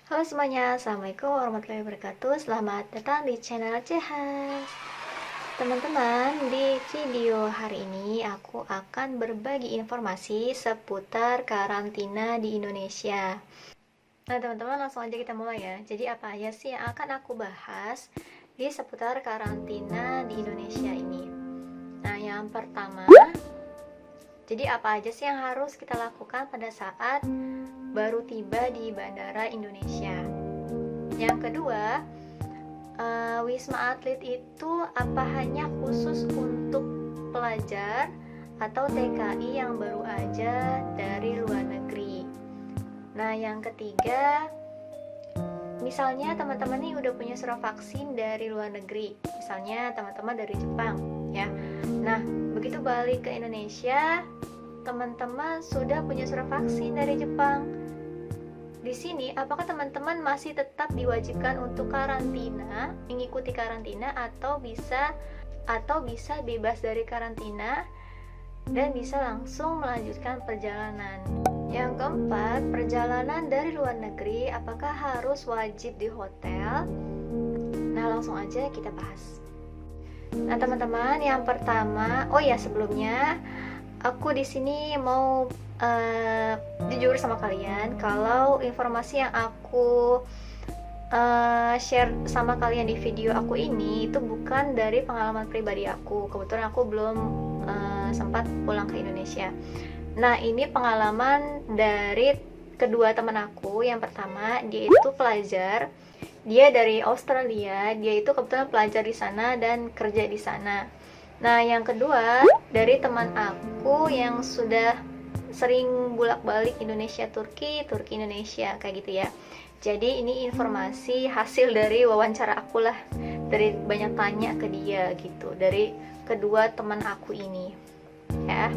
Halo semuanya, Assalamualaikum warahmatullahi wabarakatuh. Selamat datang di channel Cehas. Teman-teman, di video hari ini aku akan berbagi informasi seputar karantina di Indonesia. Nah teman-teman, langsung aja kita mulai ya. Jadi apa aja sih yang akan aku bahas di seputar karantina di Indonesia ini? Nah yang pertama, jadi apa aja sih yang harus kita lakukan pada saat baru tiba di Bandara Indonesia? Yang kedua, Wisma Atlet itu apa hanya khusus untuk pelajar atau TKI yang baru aja dari luar negeri? Nah, yang ketiga, misalnya teman-teman nih udah punya surat vaksin dari luar negeri, misalnya teman-teman dari Jepang, ya. Nah, begitu balik ke Indonesia, teman-teman sudah punya surat vaksin dari Jepang. Di sini, apakah teman-teman masih tetap diwajibkan untuk karantina, mengikuti karantina, atau bisa bebas dari karantina dan bisa langsung melanjutkan perjalanan? Yang keempat, perjalanan dari luar negeri apakah harus wajib di hotel? Nah, langsung aja kita bahas. Nah, teman-teman, yang pertama, sebelumnya aku di sini mau jujur sama kalian kalau informasi yang aku share sama kalian di video aku ini itu bukan dari pengalaman pribadi aku. Kebetulan aku belum sempat pulang ke Indonesia. Nah, ini pengalaman dari kedua teman aku. Yang pertama, dia itu pelajar. Dia dari Australia. Dia itu kebetulan pelajar di sana dan kerja di sana. Nah, yang kedua, dari teman aku yang sudah sering bolak-balik Indonesia Turki, Turki Indonesia, kayak gitu ya. Jadi ini informasi hasil dari wawancara aku lah, dari banyak tanya ke dia gitu, dari kedua teman aku ini ya.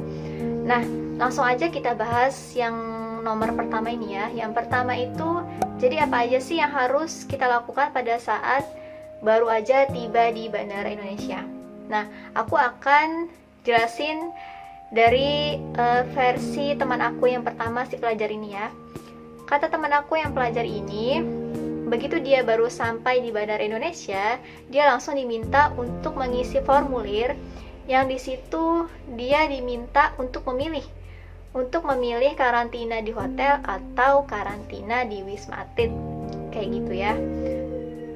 Nah, langsung aja kita bahas yang nomor pertama ini ya. Yang pertama itu, jadi apa aja sih yang harus kita lakukan pada saat baru aja tiba di Bandara Indonesia? Nah, aku akan jelasin dari versi teman aku yang pertama, si pelajar ini ya. Kata teman aku yang pelajar ini, begitu dia baru sampai di Bandara Indonesia, dia langsung diminta untuk mengisi formulir yang di situ dia diminta untuk memilih karantina di hotel atau karantina di Wisma Atlet, kayak gitu ya.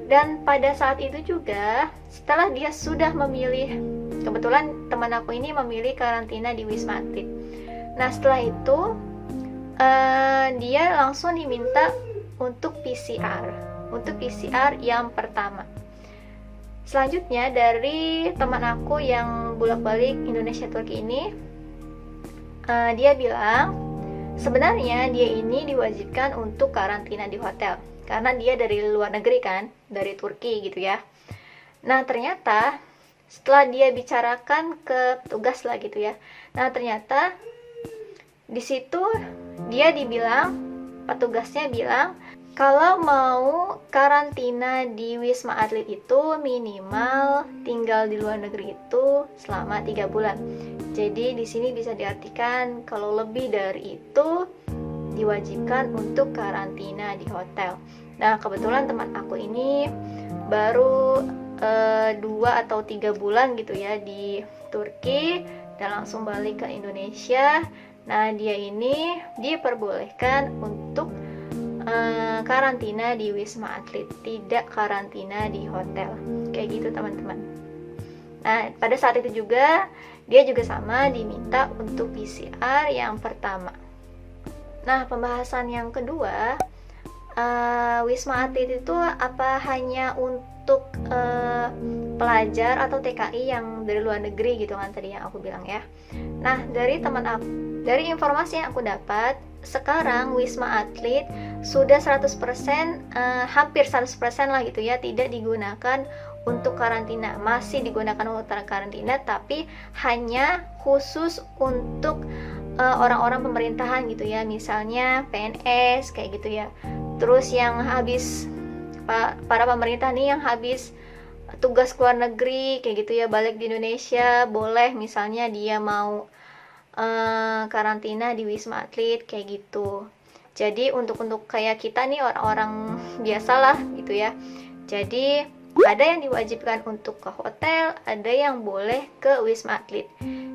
Dan pada saat itu juga, setelah dia sudah memilih, kebetulan teman aku ini memilih karantina di Wisma Atlet. Nah, setelah itu dia langsung diminta untuk PCR yang pertama. Selanjutnya, dari teman aku yang bolak-balik Indonesia Turki ini, dia bilang sebenarnya dia ini diwajibkan untuk karantina di hotel karena dia dari luar negeri kan, dari Turki gitu ya. Nah, ternyata setelah dia bicarakan ke petugas lah gitu ya. Nah, ternyata di situ petugasnya bilang kalau mau karantina di Wisma Atlet itu minimal tinggal di luar negeri itu selama 3 bulan. Jadi di sini bisa diartikan kalau lebih dari itu diwajibkan untuk karantina di hotel. Nah, kebetulan teman aku ini baru 2 atau 3 bulan gitu ya di Turki dan langsung balik ke Indonesia. Nah, dia ini diperbolehkan untuk karantina di Wisma Atlet, tidak karantina di hotel, kayak gitu teman-teman. Nah, pada saat itu juga dia juga sama diminta untuk PCR yang pertama. Nah, pembahasan yang kedua, Wisma Atlet itu apa hanya untuk pelajar atau TKI yang dari luar negeri gitu kan tadi yang aku bilang ya. Nah, dari informasi yang aku dapat, sekarang Wisma Atlet sudah 100%, hampir 100% lah gitu ya, tidak digunakan untuk karantina. Masih digunakan untuk karantina, tapi hanya khusus untuk orang-orang pemerintahan gitu ya, misalnya PNS kayak gitu ya. Terus yang habis para pemerintah nih yang habis tugas ke luar negeri kayak gitu ya, balik di Indonesia boleh misalnya dia mau karantina di Wisma Atlet kayak gitu. Jadi untuk kayak kita nih orang-orang biasalah gitu ya. Jadi ada yang diwajibkan untuk ke hotel, ada yang boleh ke Wisma Atlet.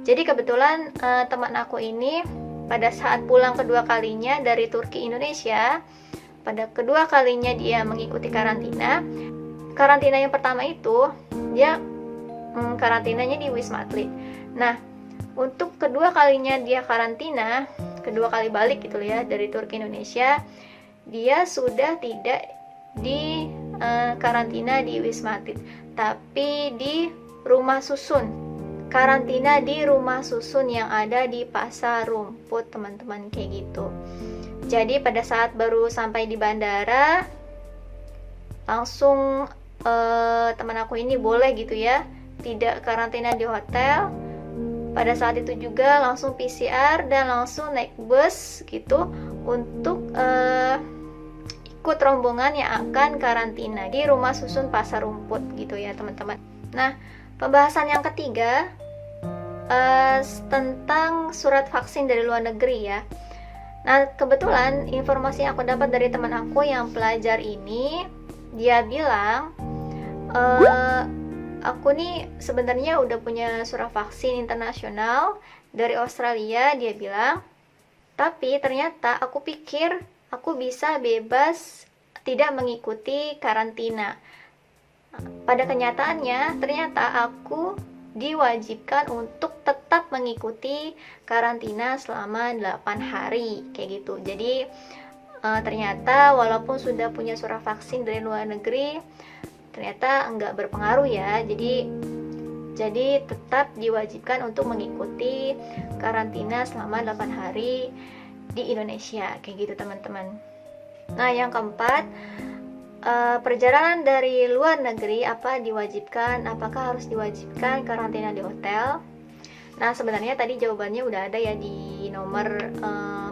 Jadi kebetulan teman aku ini pada saat pulang kedua kalinya dari Turki Indonesia, pada kedua kalinya dia mengikuti karantina. Karantina yang pertama itu dia karantinanya di Wisma Atlet. Nah, untuk kedua kalinya dia karantina, kedua kali balik gitu ya dari Turki Indonesia, dia sudah tidak di karantina di Wisma Atlet, tapi di rumah susun. Karantina di rumah susun yang ada di Pasar Rumput, teman-teman, kayak gitu. Jadi pada saat baru sampai di bandara, langsung teman aku ini boleh gitu ya, tidak karantina di hotel. Pada saat itu juga langsung PCR dan langsung naik bus gitu untuk ikut rombongan yang akan karantina di rumah susun Pasar Rumput gitu ya teman-teman. Nah, pembahasan yang ketiga tentang surat vaksin dari luar negeri ya. Nah, kebetulan informasi yang aku dapat dari teman aku yang pelajar ini, dia bilang aku nih sebenarnya udah punya surat vaksin internasional dari Australia, dia bilang. Tapi ternyata aku pikir aku bisa bebas tidak mengikuti karantina. Pada kenyataannya, ternyata aku diwajibkan untuk tetap mengikuti karantina selama 8 hari, kayak gitu. Jadi ternyata walaupun sudah punya surat vaksin dari luar negeri, ternyata enggak berpengaruh ya. Jadi tetap diwajibkan untuk mengikuti karantina selama 8 hari di Indonesia, kayak gitu teman-teman. Nah, yang keempat, perjalanan dari luar negeri apakah harus diwajibkan karantina di hotel? Nah, sebenarnya tadi jawabannya udah ada ya di nomor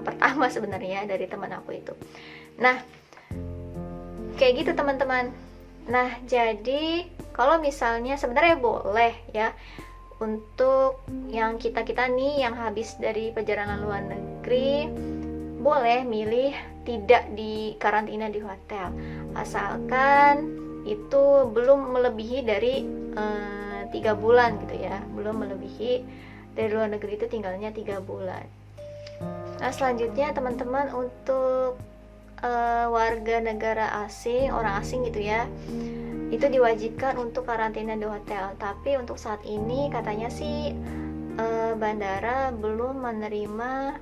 pertama sebenarnya dari teman aku itu. Nah, kayak gitu teman-teman. Nah, jadi kalau misalnya sebenarnya boleh ya untuk yang kita nih yang habis dari perjalanan luar negeri, boleh milih tidak di karantina di hotel, asalkan itu belum melebihi dari 3 bulan gitu ya, belum melebihi dari luar negeri itu tinggalnya 3 bulan. Nah, selanjutnya teman-teman, untuk warga negara asing, orang asing gitu ya, itu diwajibkan untuk karantina di hotel. Tapi untuk saat ini katanya sih bandara belum menerima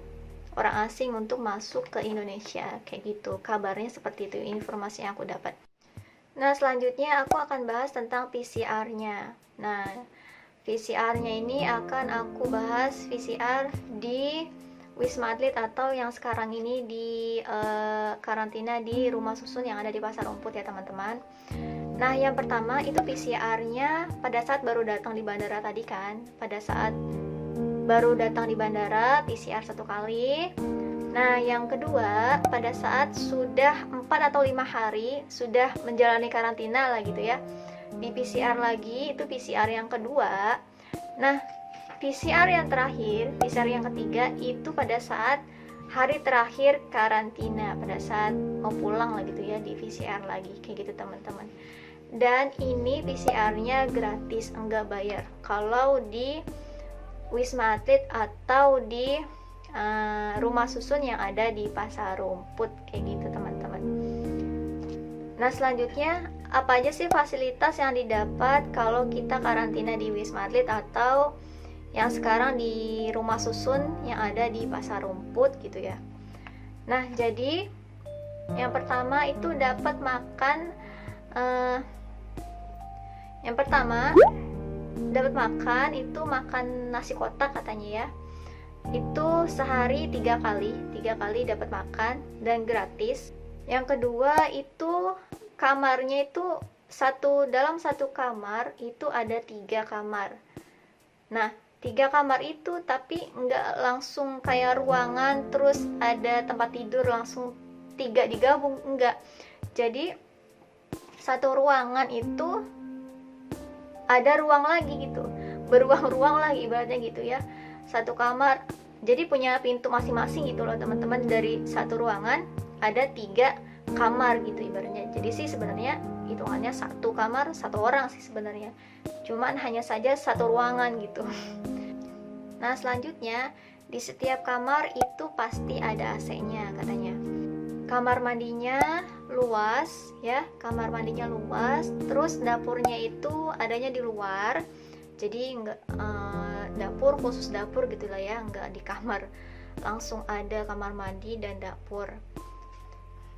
orang asing untuk masuk ke Indonesia, kayak gitu. Kabarnya seperti itu, informasi yang aku dapat. Nah, selanjutnya aku akan bahas tentang PCR-nya. Nah, PCR-nya ini akan aku bahas PCR di Wisma Atlet atau yang sekarang ini di karantina di rumah susun yang ada di Pasar Rumput ya teman-teman. Nah, yang pertama itu PCR-nya pada saat baru datang di bandara tadi kan. Pada saat baru datang di bandara, PCR 1 kali. Nah, yang kedua, pada saat sudah 4 atau 5 hari sudah menjalani karantina lah gitu ya, di PCR lagi, itu PCR yang kedua. Nah, PCR yang terakhir, PCR yang ketiga itu pada saat hari terakhir karantina, pada saat mau pulang lah gitu ya, di PCR lagi, kayak gitu teman-teman. Dan ini PCR-nya gratis, enggak bayar kalau di Wisma Atlet atau di rumah susun yang ada di Pasar Rumput, kayak gitu teman-teman. Nah, selanjutnya apa aja sih fasilitas yang didapat kalau kita karantina di Wisma Atlet atau yang sekarang di rumah susun yang ada di Pasar Rumput gitu ya. Nah, jadi yang pertama itu dapat makan yang pertama dapat makan itu makan nasi kotak katanya ya, itu sehari 3 kali dapat makan dan gratis. Yang kedua itu kamarnya itu dalam satu kamar itu ada 3 kamar. Nah, 3 kamar itu tapi nggak langsung kayak ruangan terus ada tempat tidur langsung 3 digabung, enggak. Jadi satu ruangan itu ada ruang lagi gitu, beruang-ruang lagi ibaratnya gitu ya. Satu kamar Jadi punya pintu masing-masing gitu loh teman-teman. Dari satu ruangan ada 3 kamar gitu ibaratnya. Jadi sih sebenarnya hitungannya 1 kamar 1 orang sih sebenarnya, cuman hanya saja 1 ruangan gitu. Nah selanjutnya, di setiap kamar itu pasti ada AC-nya katanya. Kamar mandinya luas ya, kamar mandinya luas. Terus dapurnya itu adanya di luar, jadi nggak dapur khusus dapur gitulah ya, nggak di kamar, langsung ada kamar mandi dan dapur.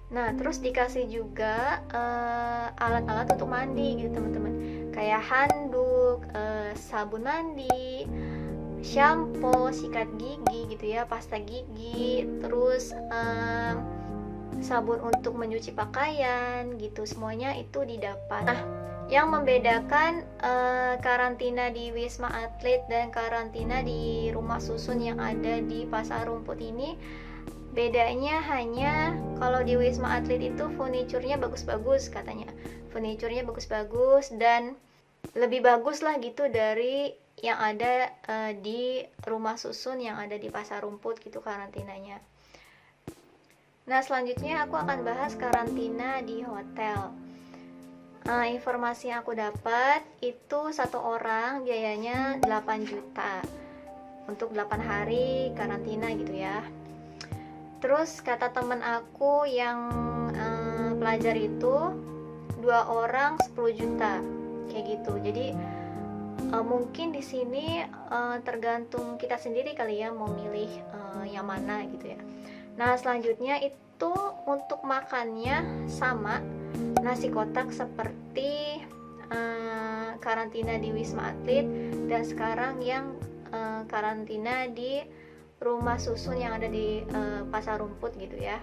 Nah terus dikasih juga alat-alat untuk mandi gitu teman-teman, kayak handuk, sabun mandi, shampoo, sikat gigi gitu ya, pasta gigi, terus sabun untuk mencuci pakaian gitu, semuanya itu didapat. Nah yang membedakan karantina di Wisma Atlet dan karantina di rumah susun yang ada di Pasar Rumput ini, bedanya hanya kalau di Wisma Atlet itu furniturnya bagus-bagus katanya, furniturnya bagus-bagus dan lebih bagus lah gitu dari yang ada di rumah susun yang ada di Pasar Rumput gitu karantinanya. Nah selanjutnya aku akan bahas karantina di hotel. Informasi yang aku dapat itu 1 orang biayanya 8 juta untuk 8 hari karantina gitu ya. Terus kata temen aku yang pelajar itu 2 orang 10 juta kayak gitu. Jadi mungkin di sini tergantung kita sendiri kali ya mau milih yang mana gitu ya. Nah selanjutnya itu untuk makannya sama, nasi kotak seperti karantina di Wisma Atlet dan sekarang yang karantina di rumah susun yang ada di Pasar Rumput gitu ya.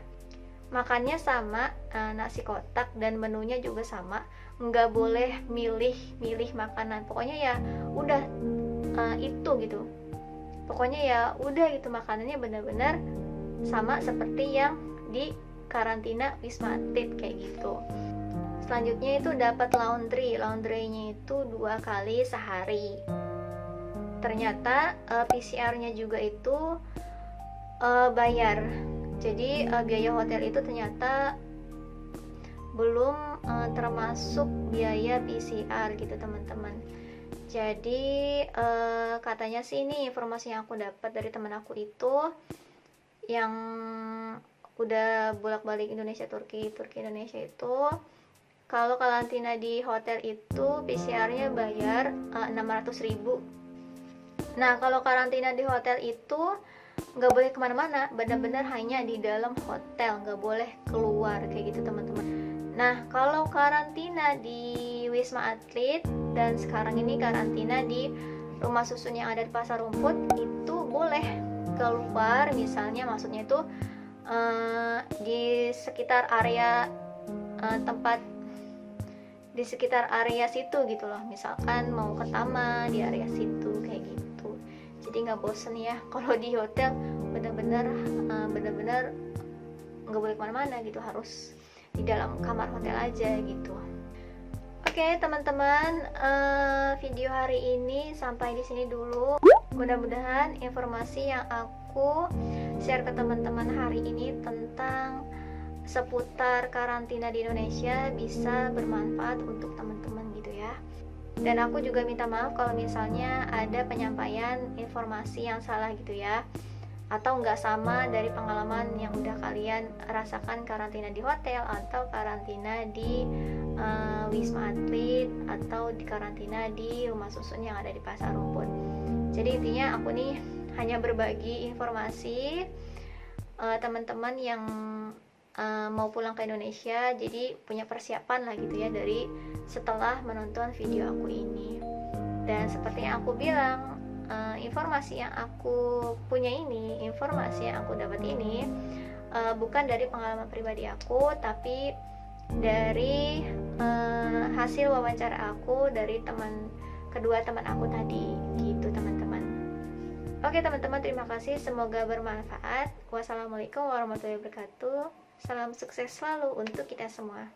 Makannya sama, nasi kotak, dan menunya juga sama, nggak boleh milih makanan, pokoknya ya udah itu gitu, pokoknya ya udah gitu, makanannya benar-benar sama seperti yang di karantina Wisma Atlet kayak gitu. Selanjutnya itu dapat laundrynya itu 2 kali sehari. Ternyata PCR-nya juga itu bayar. Jadi biaya hotel itu ternyata belum termasuk biaya PCR gitu teman-teman. Jadi katanya sih ini informasi yang aku dapat dari teman aku itu yang udah bolak-balik Indonesia Turki Indonesia itu, kalau karantina di hotel itu PCR-nya bayar 600.000. Nah kalau karantina di hotel itu nggak boleh kemana-mana, benar-benar hanya di dalam hotel, nggak boleh keluar kayak gitu teman-teman. Nah kalau karantina di Wisma Atlet dan sekarang ini karantina di rumah susun yang ada di Pasar Rumput itu boleh keluar, misalnya maksudnya itu di sekitar area tempat di sekitar area situ gitu loh, misalkan mau ke taman di area situ kayak gitu. Jadi nggak bosen ya kalau di hotel, bener-bener nggak boleh kemana-mana gitu, harus di dalam kamar hotel aja gitu. Oke teman-teman, video hari ini sampai di sini dulu. Mudah-mudahan informasi yang aku share ke teman-teman hari ini tentang seputar karantina di Indonesia bisa bermanfaat untuk teman-teman gitu ya. Dan aku juga minta maaf kalau misalnya ada penyampaian informasi yang salah gitu ya, atau nggak sama dari pengalaman yang udah kalian rasakan karantina di hotel atau karantina di Wisma Atlet atau di karantina di rumah susun yang ada di Pasar Rumput. Jadi intinya aku nih hanya berbagi informasi teman-teman yang mau pulang ke Indonesia, jadi punya persiapan lah gitu ya dari setelah menonton video aku ini. Dan seperti yang aku bilang, informasi yang aku punya ini, informasi yang aku dapat ini bukan dari pengalaman pribadi aku, tapi dari hasil wawancara aku dari kedua teman aku tadi gitu teman-teman. Oke teman-teman, terima kasih, semoga bermanfaat. Wassalamualaikum warahmatullahi wabarakatuh. Salam sukses selalu untuk kita semua.